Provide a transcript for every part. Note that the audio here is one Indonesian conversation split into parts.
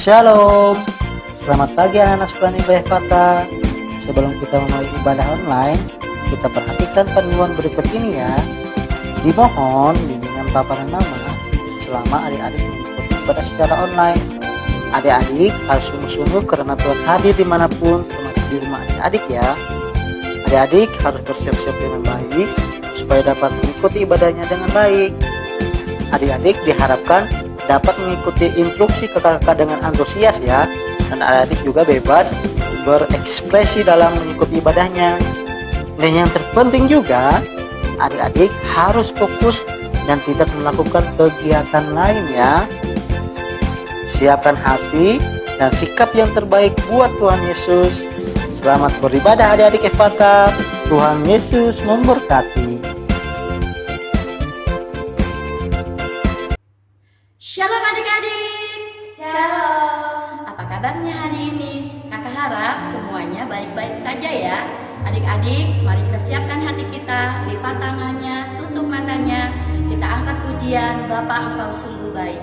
Shalom, selamat pagi anak-anak sekolah ibadah kota. Sebelum kita memulai ibadah online, kita perhatikan panduan berikut ini ya. Dimohon bimbingan Papa dan Mama selama adik-adik mengikuti ibadah secara online. Adik-adik harus sungguh-sungguh karena Tuhan hadir dimanapun, termasuk di rumah adik-adik ya. Adik-adik harus bersiap-siap dengan baik supaya dapat mengikuti ibadahnya dengan baik. Adik-adik diharapkan dapat mengikuti instruksi kakak-kakak dengan antusias ya, dan adik-adik juga bebas berekspresi dalam mengikuti ibadahnya. Dan yang terpenting juga, adik-adik harus fokus dan tidak melakukan kegiatan lain ya. Siapkan hati dan sikap yang terbaik buat Tuhan Yesus. Selamat beribadah adik-adik Efata. Tuhan Yesus memberkati. Shalom adik-adik. Shalom. Apa kabarnya hari ini? Kakak harap semuanya baik-baik saja ya. Adik-adik, mari kita siapkan hati kita, lipat tangannya, tutup matanya. Kita angkat pujian, Bapa Engkau sungguh baik.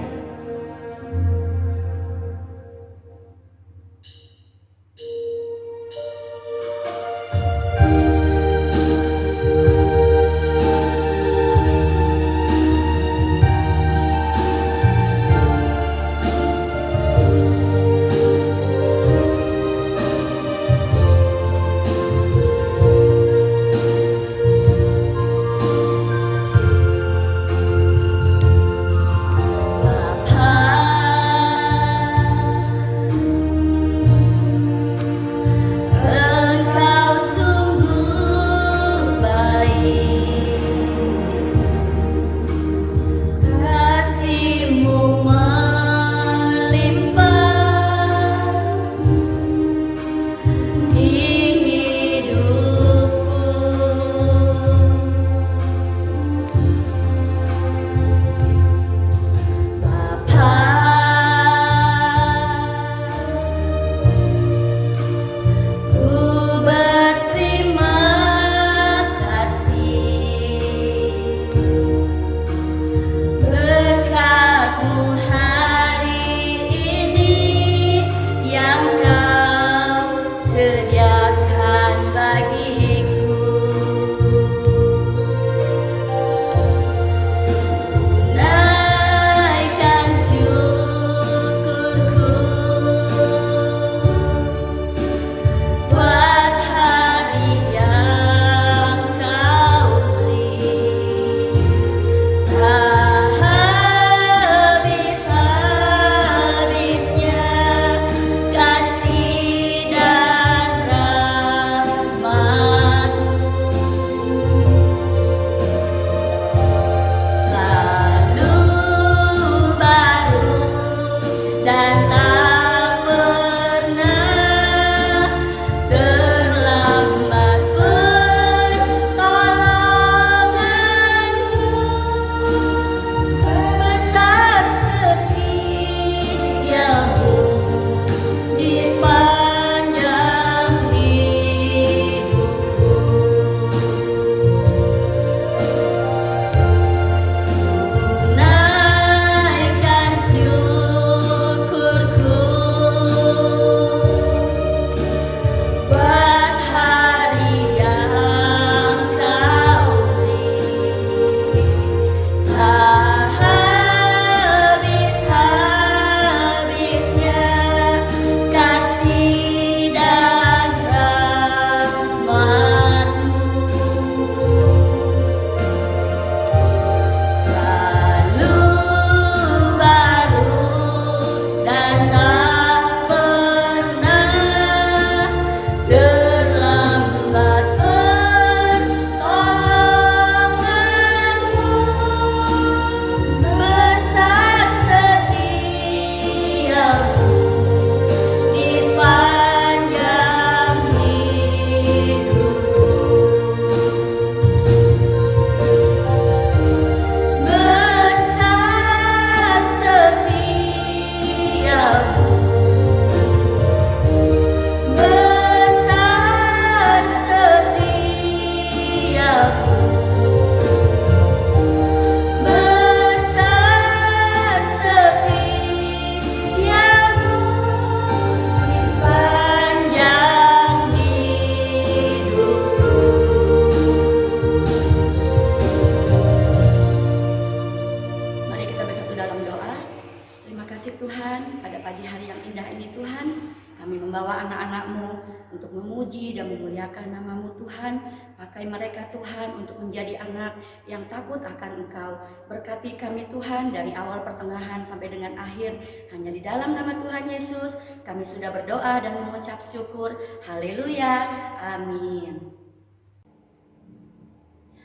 kasih Tuhan, pada pagi hari yang indah ini Tuhan, kami membawa anak-anak-Mu untuk memuji dan memuliakan nama-Mu Tuhan. Pakai mereka Tuhan untuk menjadi anak yang takut akan Engkau. Berkati kami Tuhan dari awal pertengahan sampai dengan akhir. Hanya di dalam nama Tuhan Yesus kami sudah berdoa dan mengucap syukur. Haleluya, amin.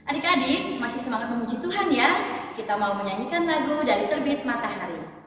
Adik-adik masih semangat memuji Tuhan ya. Kita mau menyanyikan lagu dari Terbit Matahari.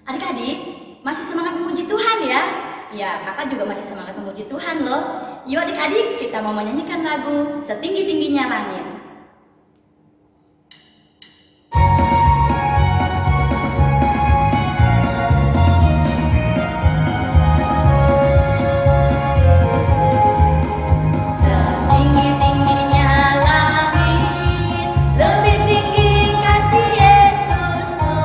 Adik-adik, masih semangat memuji Tuhan ya? Ya, kakak juga masih semangat memuji Tuhan loh. Yuk adik-adik, kita mau menyanyikan lagu Setinggi-tingginya Langit. Setinggi-tingginya langit, lebih tinggi kasih Yesusku.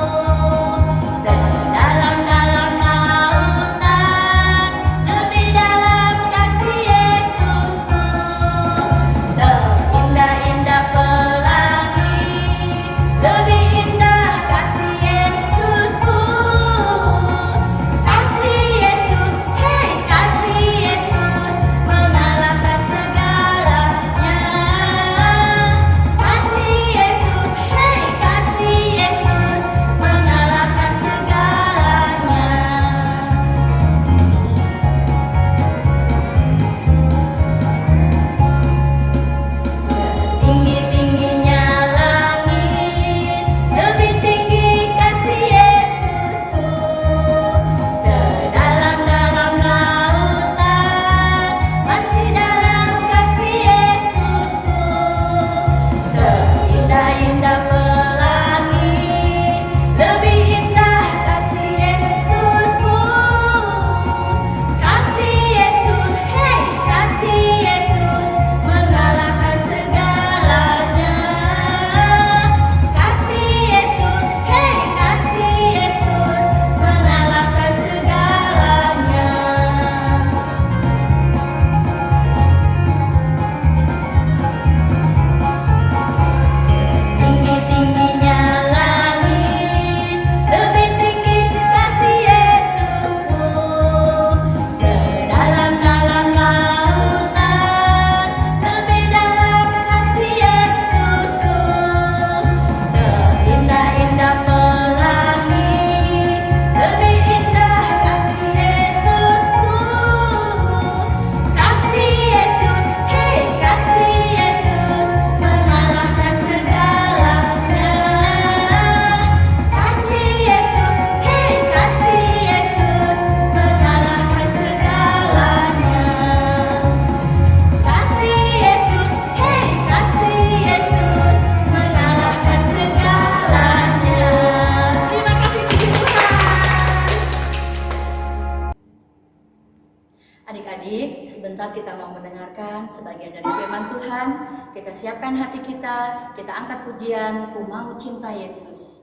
Adik-adik, sebentar kita mau mendengarkan sebagian dari firman Tuhan. Kita siapkan hati kita angkat pujian, Ku Mau Cinta Yesus.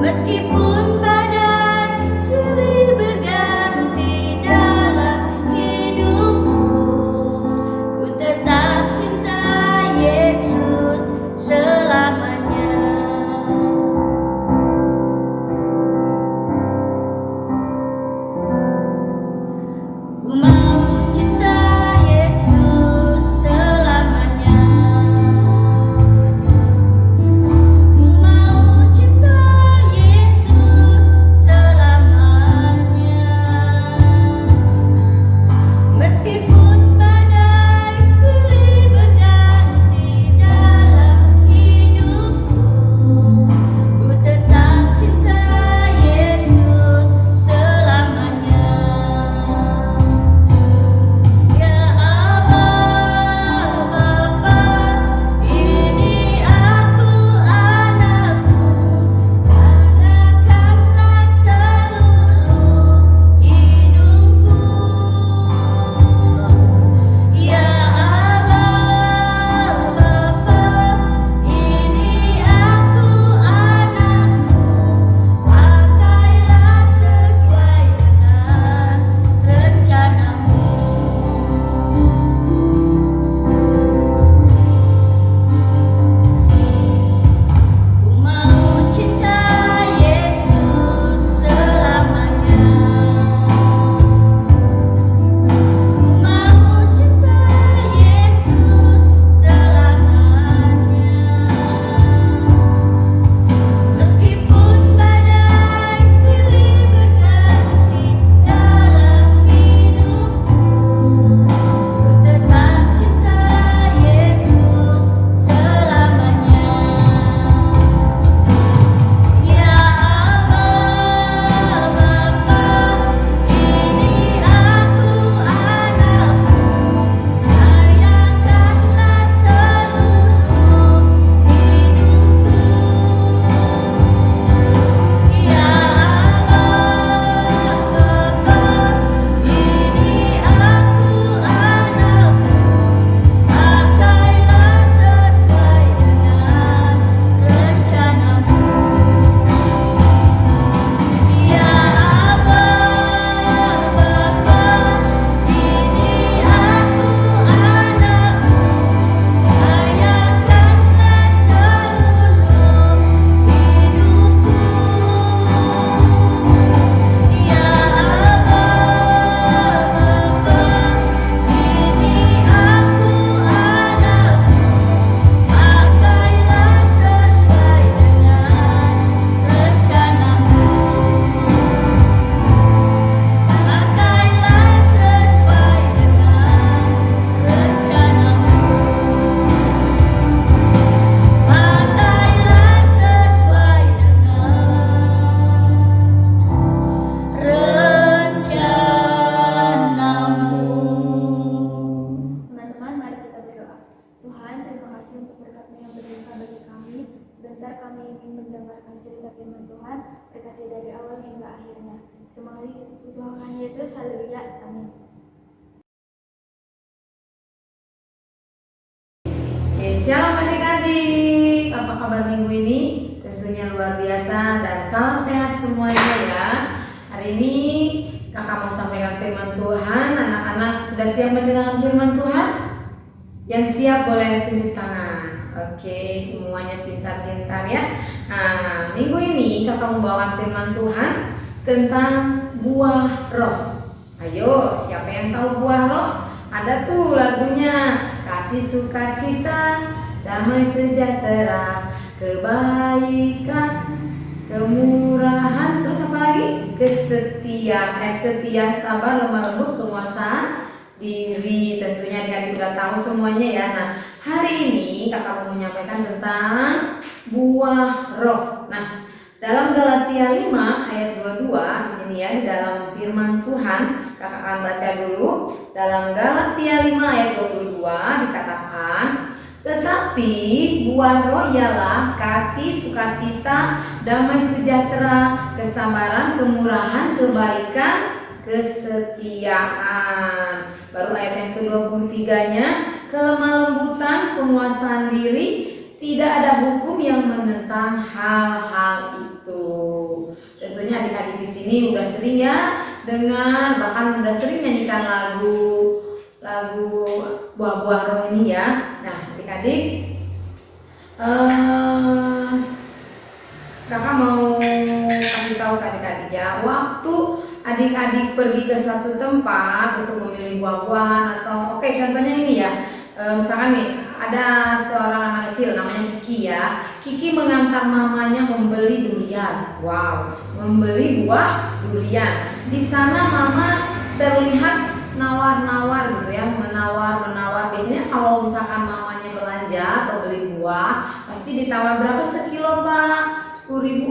Meskipun badai silih berganti dalam hidupku, ku tetap cinta Yesus selamanya. Ku mau cinta Yesus selamanya. Ku mau cinta Yesus selamanya. Meskipun badai silih berganti dalam hidupku, ku tetap cinta Yesus selamanya. Ya Allah Bapa, ini aku anakmu, tanyakanlah seluruh hidupku. Ya Allah Bapa, ini aku anakmu, pakailah sesuai dengan rencanamu. Ku mau cinta Yesus selamanya. Ku mau cinta Yesus selamanya. Meskipun badai silih berganti dalam hidupku, ku tetap cinta Yesus selamanya. Ya Allah Bapa, ini aku anakmu, layankanlah seluruh hidupku. Ya Allah Bapa, ini aku anakmu, pakailah sesuai dengan rencanamu. Ya Allah Bapa, ini aku anakmu, layankanlah seluruh hidupku. Ya Allah Bapa, ini aku anakmu, pakailah sesuai dengan rencanamu. Pakailah sesuai dengan rencanamu. Pakailah sesuai dengan rencanamu. Teman-teman, mari kita berdoa. Tuhan, terima kasih untuk berkat-Mu yang berlimpah bagi kami. Sebentar kami ingin mendengarkan cerita firman Tuhan, berkati dari awal hingga akhirnya. Terima kasih untuk Tuhan Yesus. Haleluya. Amin. Oke, shalom adik-adik. Apa kabar minggu ini? Tentunya luar biasa dan salam sehat semuanya ya. Hari ini kakak mau sampaikan firman Tuhan. Anak-anak sudah siap mendengarkan firman Tuhan? Yang siap boleh tunjuk tangan. Oke, semuanya pintar-pintar ya. Nah, minggu ini kakak membawakan firman Tuhan tentang buah roh. Ayo, siapa yang tahu buah roh? Ada tuh lagunya, kasih sukacita, damai sejahtera, kebaikan, kemurahan, terus apa lagi? Kesetiaan, setia, sabar, lemah lembut, penguasaan diri. Tentunya adik-adik udah tahu semuanya ya. Nah, hari ini kakak mau menyampaikan tentang buah roh. Nah, dalam Galatia 5 ayat 22 di sini ya, di dalam firman Tuhan, kakak akan baca dulu. Dalam Galatia 5 ayat 22 dikatakan, tetapi buah roh ialah kasih, sukacita, damai sejahtera, kesabaran, kemurahan, kebaikan, kesetiaan. Baru ayat yang ke-23-nya, kelemah lembutan, penguasaan diri, tidak ada hukum yang menentang hal-hal itu. Tentunya adik-adik di sini udah sering ya dengar, bahkan udah sering nyanyikan lagu buah-buah roh ini ya. Nah, adik-adik, kakak mau kasih tahu ke adik-adik ya, waktu adik-adik pergi ke satu tempat untuk memilih buah-buahan atau contohnya ini ya, misalkan nih ada seorang anak kecil namanya Kiki ya. Kiki mengantar mamanya membeli durian. Wow, membeli buah durian. Di sana mama terlihat nawar-nawar gitu ya, menawar. Biasanya kalau misalkan mamanya belanja atau beli buah, pasti ditawar berapa sekilo Pak? 10.000,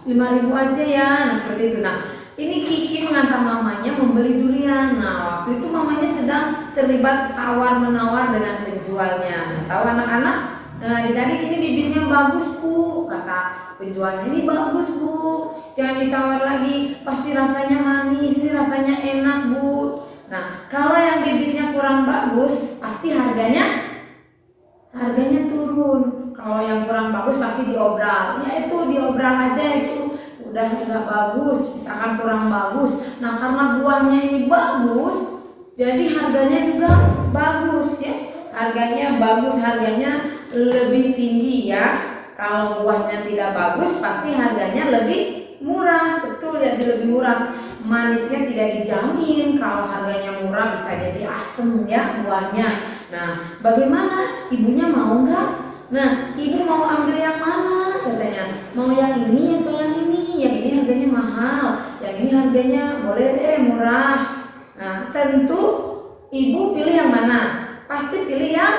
5.000 aja ya. Nah, seperti itu. Nah, ini Kiki mengantar mamanya membeli durian. Nah, waktu itu mamanya sedang terlibat tawar-menawar dengan penjualnya. Nah, tahu anak-anak? Adik-adik, ini bibitnya bagus Bu, kata penjualnya. Ini bagus Bu, jangan ditawar lagi, pasti rasanya manis, ini rasanya enak Bu. Nah, kalau yang bibitnya kurang bagus, pasti harganya turun. Kalau yang kurang bagus pasti diobral. Ya itu diobral aja, itu udah nggak bagus, misalkan kurang bagus. Nah, karena buahnya ini bagus, jadi harganya juga bagus ya. Harganya bagus, harganya lebih tinggi ya. Kalau buahnya tidak bagus, pasti harganya lebih murah. Betul ya, lebih murah. Manisnya tidak dijamin. Kalau harganya murah bisa jadi asem ya buahnya. Nah, bagaimana? Ibunya mau nggak? Nah, ibu mau ambil yang mana? Katanya, mau yang ini atau yang ini? Yang ini harganya mahal, yang ini harganya boleh deh murah. Nah, tentu ibu pilih yang mana? Pasti pilih yang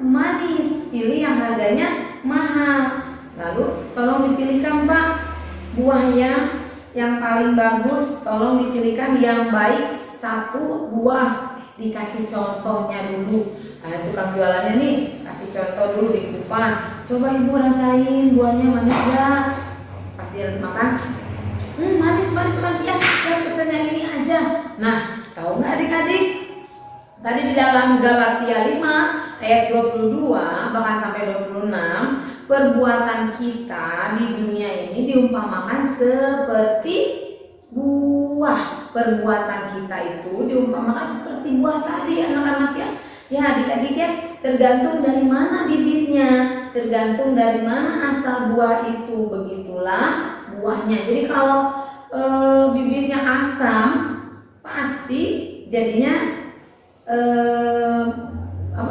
manis, pilih yang harganya mahal. Lalu tolong dipilihkan Pak buahnya yang paling bagus, tolong dipilihkan yang baik, satu buah. Dikasih contohnya dulu. Nah, tukang jualannya nih kasih contoh dulu, dikupas. Coba ibu rasain buahnya manis gak? Pas dia makan, manis ya, saya pesen yang ini aja. Nah, tahu nggak adik-adik? Tadi di dalam Galatia 5 ayat 22 bahkan sampai 26, perbuatan kita di dunia ini diumpamakan seperti buah. Perbuatan kita itu diumpamakan seperti buah tadi anak-anak ya. Ya adik-adik ya, tergantung dari mana bibitnya, tergantung dari mana asal buah itu, begitulah buahnya. Jadi kalau bibitnya asam, pasti jadinya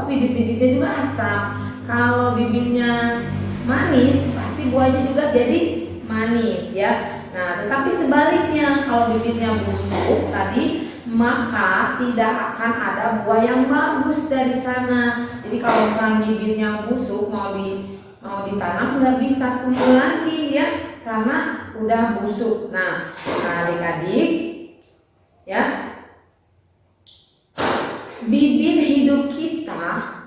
bibit-bibitnya juga asam. Kalau bibitnya manis, pasti buahnya juga jadi manis ya. Nah, tetapi sebaliknya kalau bibitnya busuk tadi, maka tidak akan ada buah yang bagus dari sana. Jadi kalau misalnya bibitnya busuk, mau ditanam nggak bisa tumbuh lagi ya, karena udah busuk. Nah, adik-adik ya, bibit hidup kita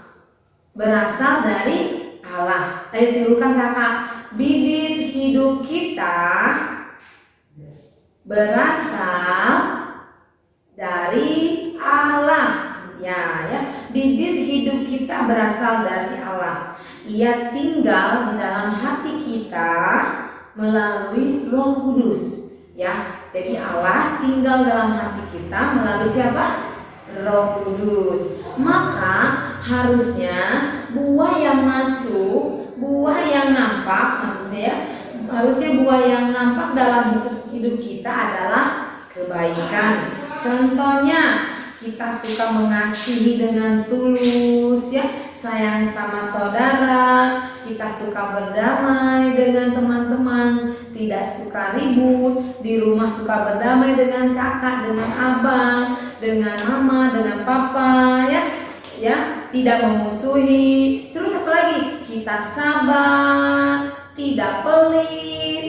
berasal dari Allah. Ayo tirukan kakak, bibit hidup kita berasal dari Allah. Ya, bibit hidup kita berasal dari Allah. Ia tinggal di dalam hati kita melalui Roh Kudus. Ya, jadi Allah tinggal dalam hati kita melalui siapa? Roh Kudus. Maka harusnya buah yang masuk, buah yang nampak, maksudnya ya, harusnya buah yang nampak dalam hidup kita adalah kebaikan. Contohnya, kita suka mengasihi dengan tulus ya, sayang sama saudara, kita suka berdamai dengan teman-teman, tidak suka ribut, di rumah suka berdamai dengan kakak, dengan abang, dengan mama, dengan papa, ya, tidak memusuhi. Terus apa lagi? Kita sabar, tidak pelit,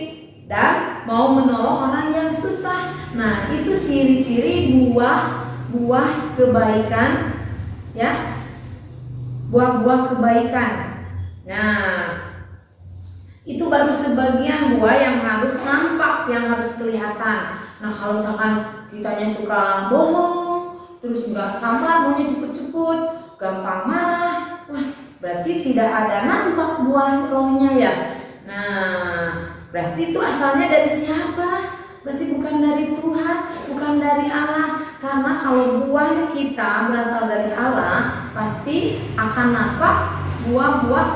dan mau menolong orang yang susah. Nah, itu ciri-ciri buah kebaikan, ya, buah-buah kebaikan. Nah, itu baru sebagian buah yang harus nampak, yang harus kelihatan. Nah, kalau misalkan kitanya suka bohong, terus nggak sabar, maunya cepet-cepet, gampang marah, wah, berarti tidak ada nampak buah rohnya ya. Nah, berarti itu asalnya dari siapa? Berarti bukan dari Tuhan, bukan dari Allah. Karena kalau buah kita berasal dari Allah, pasti akan nampak buah-buah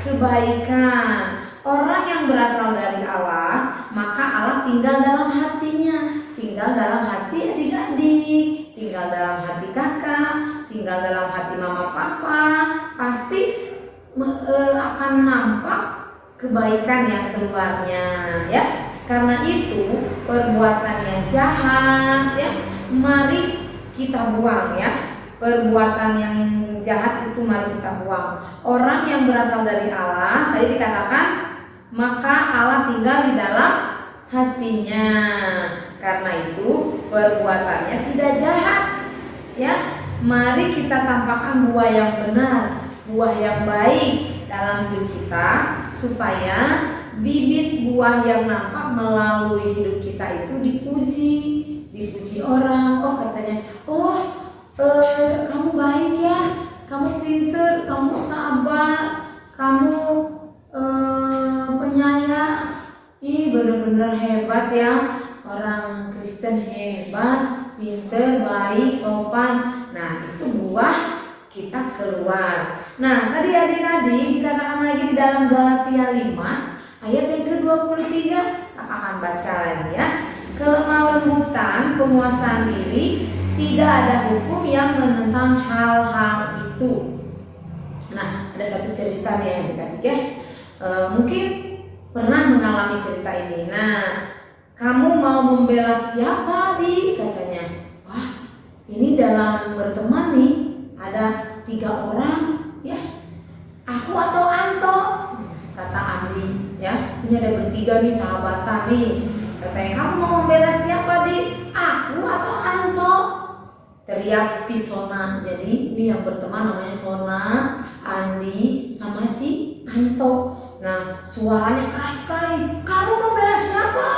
kebaikan. Orang yang berasal dari Allah, maka Allah tinggal dalam hatinya, tinggal dalam hati adik-adik, tinggal dalam hati kakak, tinggal dalam hati mama papa, pasti akan nampak kebaikan yang keluarnya, ya. Karena itu perbuatan yang jahat, ya, mari kita buang, ya. Perbuatan yang jahat itu mari kita buang. Orang yang berasal dari Allah, tadi dikatakan, maka Allah tinggal di dalam hatinya. Karena itu perbuatannya tidak jahat, ya. Mari kita tampakkan buah yang benar, buah yang baik dalam hidup kita, supaya bibit buah yang nampak melalui hidup kita itu dipuji orang. Oh, katanya, kamu baik ya, kamu pinter, kamu sabar, kamu penyayang, bener-bener hebat ya, orang Kristen hebat, pinter, baik, sopan. Nah, itu buah kita keluar. Nah, tadi adik-adik dikatakan lagi di dalam Galatia 5 ayat yang ke-23, kakak akan baca lagi ya. Kelemah lembutan, penguasaan diri, tidak ada hukum yang menentang hal-hal itu. Nah, ada satu cerita nih adik-adik ya. Mungkin pernah mengalami cerita ini. Nah, kamu mau membela siapa di? Katanya. Wah, ini dalam berteman nih ada 3 orang, ya. Aku atau Anto? Kata Andi, ya. Ini ada bertiga nih, sahabatan nih. Katanya, kamu mau membela siapa di? Aku atau Anto? Teriak si Sona. Jadi ini yang berteman namanya Sona, Andi, sama si Anto. Nah, suaranya keras sekali. Kamu membela siapa?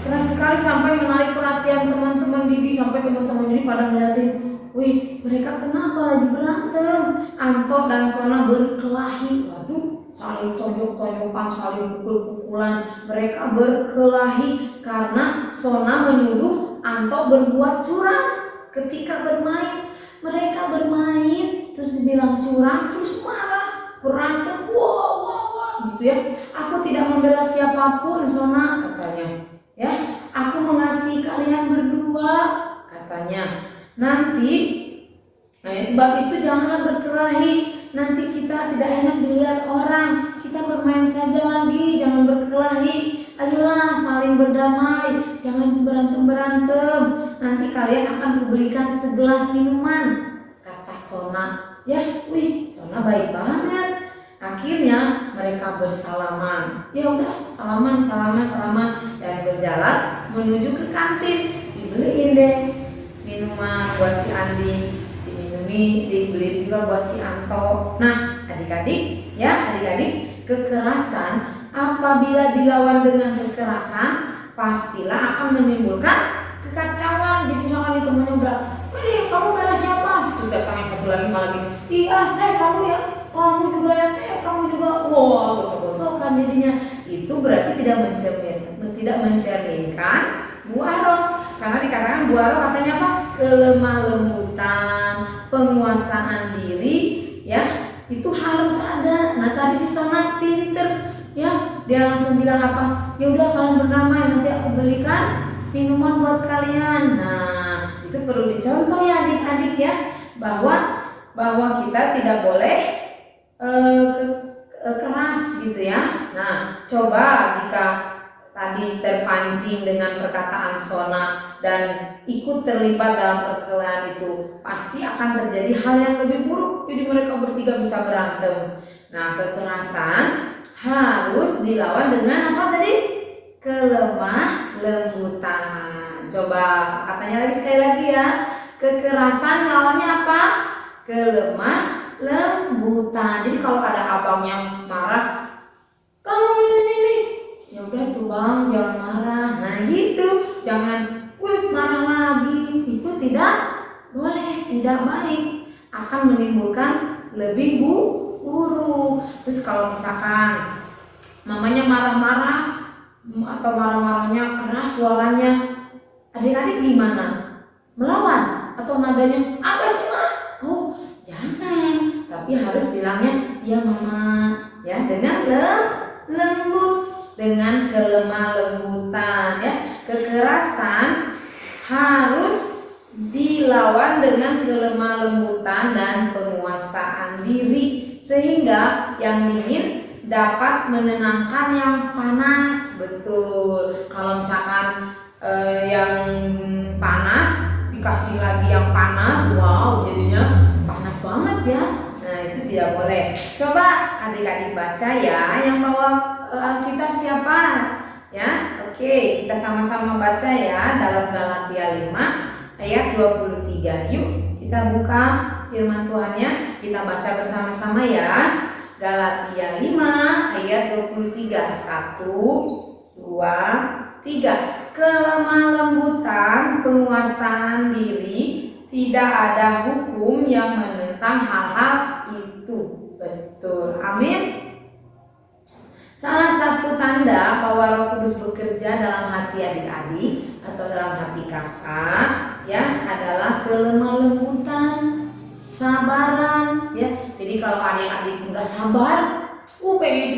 Keras sekali sampai menarik perhatian teman-teman Didi, sampai teman-teman Didi pada ngeliatin. Wih, mereka kenapa lagi berantem? Anto dan Sona berkelahi. Waduh, saling tonjok-tonjokan, saling pukul-pukulan. Mereka berkelahi karena Sona menuduh Anto berbuat curang ketika bermain. Mereka bermain terus dibilang curang, terus marah, berantem, wah, gitu ya. Aku tidak membela siapapun, Sona, katanya. Ya, aku mengasihi kalian berdua, katanya. Nanti, sebab itu janganlah berkelahi. Nanti kita tidak enak dilihat orang. Kita bermain saja lagi, jangan berkelahi. Ayolah saling berdamai, jangan berantem-berantem. Nanti kalian akan kubelikan segelas minuman, kata Sona. Ya, wih, Sona baik banget. Akhirnya mereka bersalaman. Ya udah, salaman dan berjalan menuju ke kantin. Dibeliin deh minuman buat si Andi, dibeliin juga buat si Anto. Nah, adik-adik, kekerasan apabila dilawan dengan kekerasan pastilah akan menimbulkan kekacauan. Jadi misalkan temennya bilang, "Wih, kamu bela siapa?" Terus datang yang satu lagi malah gini, "Iya, kamu ya, kamu juga ya, kamu juga." Wah, betul-betul kan jadinya. Itu berarti tidak mencerminkan buah roh. Karena dikatakan buah roh katanya apa? Kelemah lembutan, penguasaan diri, ya, itu harus ada. Nah, tadi si Sona pinter, ya, dia langsung bilang apa? Ya udah, kalian berdamai, nanti aku belikan minuman buat kalian. Nah, itu perlu dicontoh ya adik-adik ya, bahwa bahwa kita tidak boleh keras gitu ya. Nah, coba jika tadi terpancing dengan perkataan Sona dan ikut terlibat dalam perkelahian itu, pasti akan terjadi hal yang lebih buruk. Jadi mereka bertiga bisa berantem. Nah, kekerasan harus dilawan dengan apa tadi? Kelemah lembutan. Coba katanya lagi sekali lagi ya. Kekerasan lawannya apa? Kelemah lembutan. Jadi kalau ada abang yang marah, kamu ini, ya udah tuh bang, jangan marah. Nah gitu, jangan, marah lagi. Itu tidak boleh, tidak baik. Akan menimbulkan lebih buruk. Terus kalau misalkan mamanya marah-marah atau marah-marahnya keras suaranya, adik-adik gimana? Melawan atau nadanya apa sih ma? Oh jangan, tapi harus bilangnya ya mama, ya dengan lembut, dengan kelemah lembutan ya. Kekerasan harus dilawan dengan kelemah lembutan dan penguasaan diri, sehingga yang dingin dapat menenangkan yang panas. Betul. Kalau misalkan yang panas dikasih lagi yang panas, wow, jadinya panas banget ya. Nah itu tidak boleh. Coba adik-adik baca ya. Yang bawa Alkitab siapa? Ya, oke, kita sama-sama baca ya dalam Galatia 5 ayat 23. Yuk kita buka firman Tuhannya, kita baca bersama-sama ya. Galatia 5 ayat 23. 1, 2, 3. Kelemah lembutan, penguasaan diri, tidak ada hukum yang menentang hal-hal itu. Betul. Amin. Salah satu tanda bahwa Roh Kudus bekerja dalam hati adik-adik atau dalam hati kakak ya adalah kelemah lembutan, sabaran ya. Jadi kalau adik-adik nggak sabar, pengen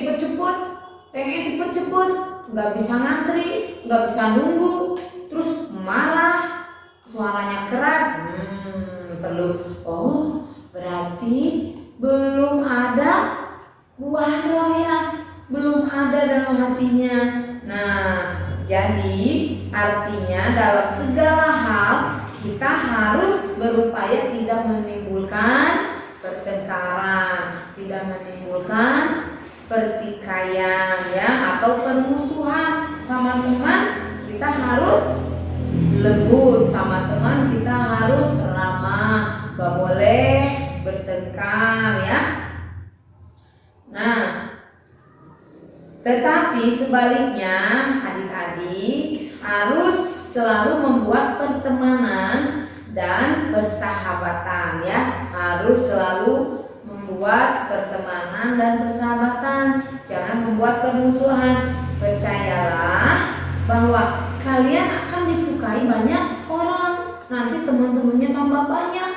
cepet-cepet, nggak bisa ngantri, nggak bisa nunggu, terus marah, suaranya keras, berarti belum ada buah roh ya, belum ada dalam hatinya. Nah, jadi artinya dalam segala hal kita harus berupaya tidak menimbulkan pertengkaran, tidak menimbulkan pertikaian ya atau permusuhan. Sama teman kita harus lembut, sama teman kita harus ramah, gak boleh bertengkar ya. Nah, tetapi sebaliknya adik-adik harus selalu membuat pertemanan dan persahabatan ya. Harus selalu membuat pertemanan dan persahabatan, jangan membuat permusuhan. Percayalah bahwa kalian akan disukai banyak orang. Nanti teman-temannya tambah banyak.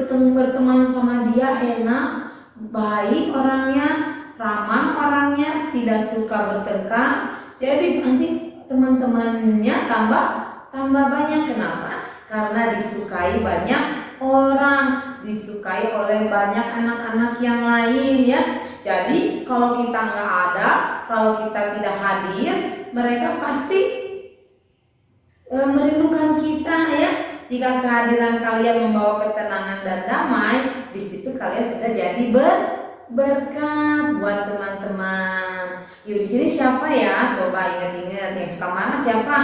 Berteman sama dia enak, baik orangnya, ramah orangnya, tidak suka bertengkar. Jadi nanti teman-temannya tambah banyak. Kenapa? Karena disukai banyak orang, disukai oleh banyak anak-anak yang lain ya. Jadi kalau kita nggak ada, kalau kita tidak hadir, mereka pasti merindukan kita ya. Jika kehadiran kalian membawa ketenangan dan damai, di situ kalian sudah jadi berkat buat teman-teman. Yuk di sini siapa ya? Coba ingat-ingat, yang suka marah siapa?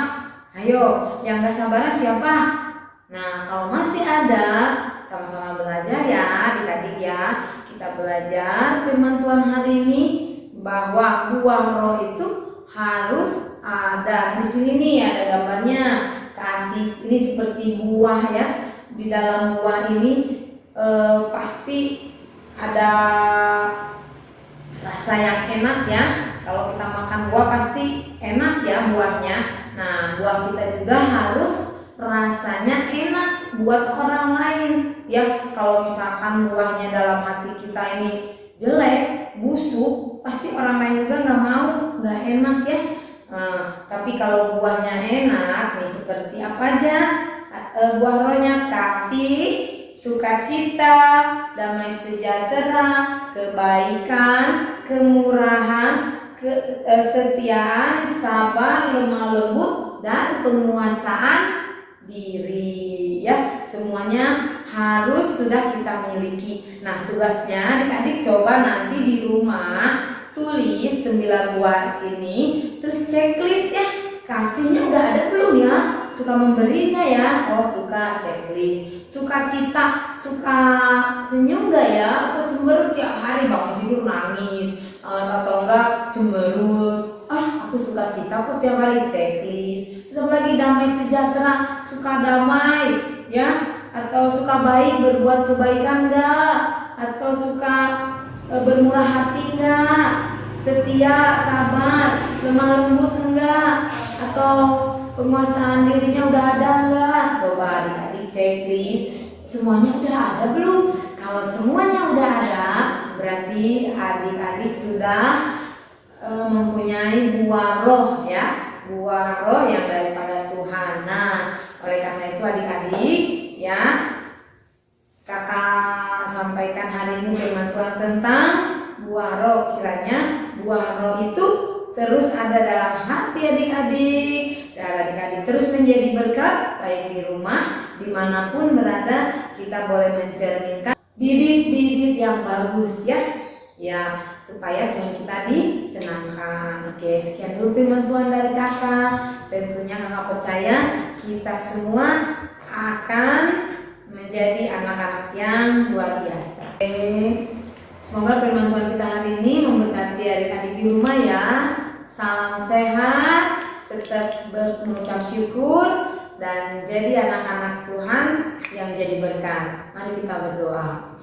Ayo, yang nggak sabaran siapa? Nah, kalau masih ada, sama-sama belajar ya adik-adik ya. Kita belajar firman Tuhan hari ini bahwa buah roh itu harus ada. Di sini nih ada gambarnya. Kasih ini seperti buah ya. Di dalam buah ini pasti ada rasa yang enak ya. Kalau kita makan buah pasti enak ya buahnya. Nah, buah kita juga harus rasanya enak buat orang lain ya. Kalau misalkan buahnya dalam hati kita ini jelek, busuk, pasti orang lain juga nggak mau, nggak enak ya. Tapi kalau buahnya enak nih, seperti apa aja buah rohnya? Kasih, sukacita, damai sejahtera, kebaikan, kemurahan, kesetiaan, sabar, lemah lembut, dan penguasaan diri. Ya, semuanya harus sudah kita miliki. Nah, tugasnya adik-adik coba nanti di rumah tulis 9 buah ini, terus checklist ya. Kasihnya udah ada belum ya? Suka memberi nggak ya? Oh, suka, checklist. Suka cita, suka senyum nggak ya? Atau cemberut tiap hari bangun tidur nangis? Atau enggak cemberut? Aku suka cita kok tiap hari, checklist. Terus apa lagi? Damai sejahtera, suka damai ya? Atau suka baik, berbuat kebaikan enggak? Atau suka bermurah hati enggak? Setia, sabar, lemah lembut enggak? Atau penguasaan dirinya udah ada enggak? Coba adik-adik checklist, semuanya udah ada belum? Kalau semuanya udah ada, berarti adik-adik sudah mempunyai buah roh ya, buah roh yang daripada Tuhan. Nah, oleh karena itu adik-adik ya, kakak sampaikan hari ini firman Tuhan tentang buah roh. Kiranya buah roh itu terus ada dalam hati adik-adik, dan adik-adik terus menjadi berkat baik di rumah, dimanapun berada. Kita boleh mencerminkan bibit-bibit yang bagus ya, supaya Tuhan kita disenangkan. Oke, sekian dulu firman Tuhan dari kakak. Tentunya kakak percaya kita semua akan menjadi anak-anak yang luar biasa. Semoga firman Tuhan kita hari ini memberkati adik-adik di rumah ya. Salam sehat, tetap mengucap syukur, dan jadi anak-anak Tuhan yang jadi berkat. Mari kita berdoa.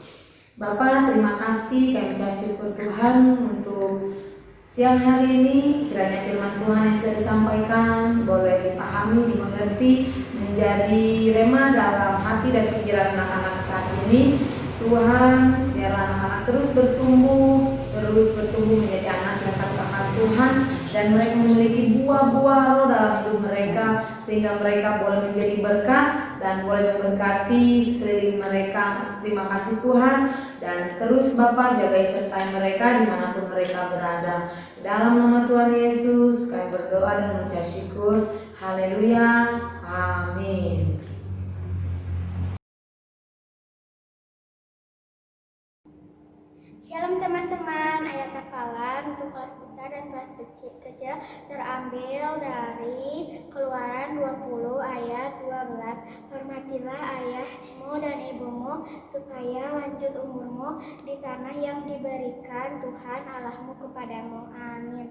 Bapa, terima kasih, kami ucap syukur Tuhan untuk siang hari ini. Kiranya firman Tuhan yang sudah disampaikan boleh dipahami, dimengerti, menjadi rema dalam hati dan pikiran anak-anak saat ini. Tuhan, biar anak-anak terus bertumbuh menjadi anak yang taat Tuhan, dan mereka memiliki buah-buah roh dalam hidup mereka, sehingga mereka boleh menjadi berkat dan boleh memberkati sekeliling mereka. Terima kasih Tuhan, dan terus Bapa jagai sertai mereka dimanapun mereka berada. Dalam nama Tuhan Yesus kami berdoa dan mengucap syukur. Haleluya, amin. Shalom teman-teman, ayat hafalan untuk kelas besar dan kelas kecil terambil dari Keluaran 20 ayat 12. Hormatilah ayahmu dan ibumu supaya lanjut umurmu di tanah yang diberikan Tuhan Allahmu kepadamu. Amin.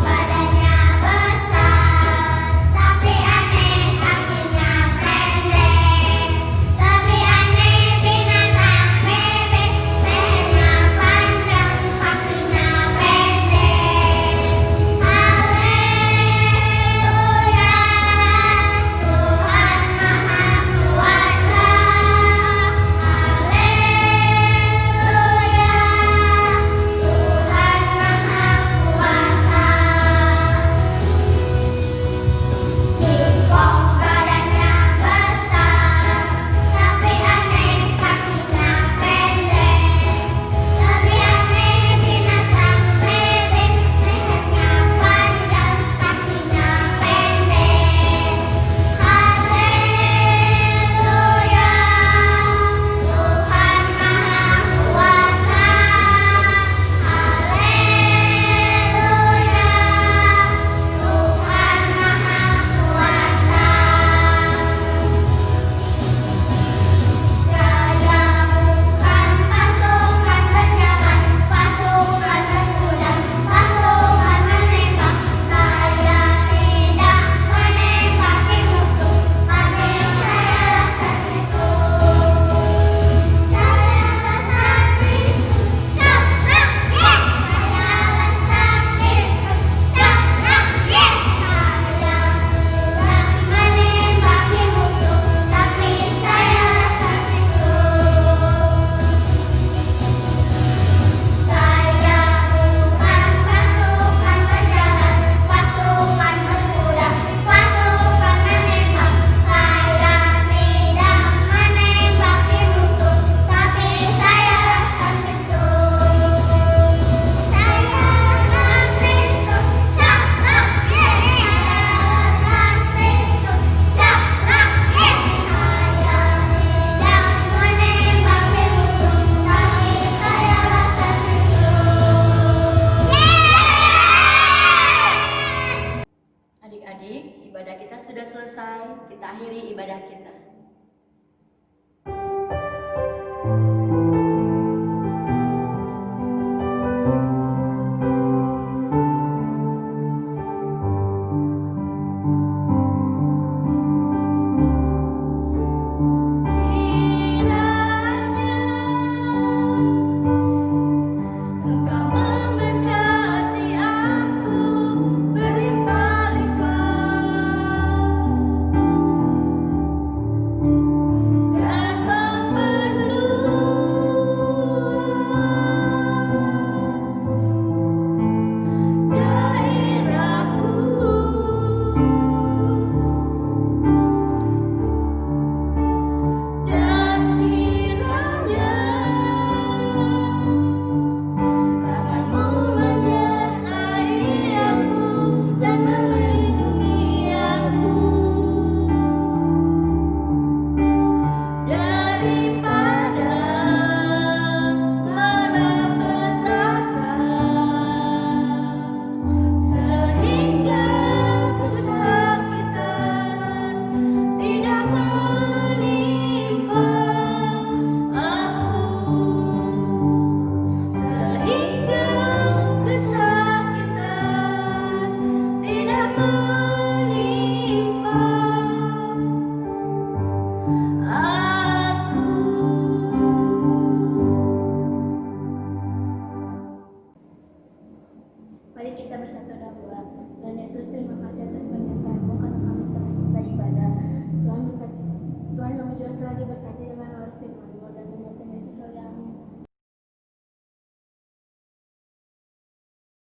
Padanya besar, tapi aneh kakinya. selesai, kita akhiri ibadah kita. Engkau memberkati aku berlimpah-limpah dan memperluas daerahku, dan kiranya tanganmu menyertai aku dan melindungi aku daripada malapetaka, sehingga kesakitan tidak menimpa aku, sehingga kesakitan tidak menimpa aku. Mari kita bersatu dalam doa. Tuhan Yesus, terima kasih atas pernyataan-Mu karena kami telah selesai ibadah. Tuhan kami juga telah diberkati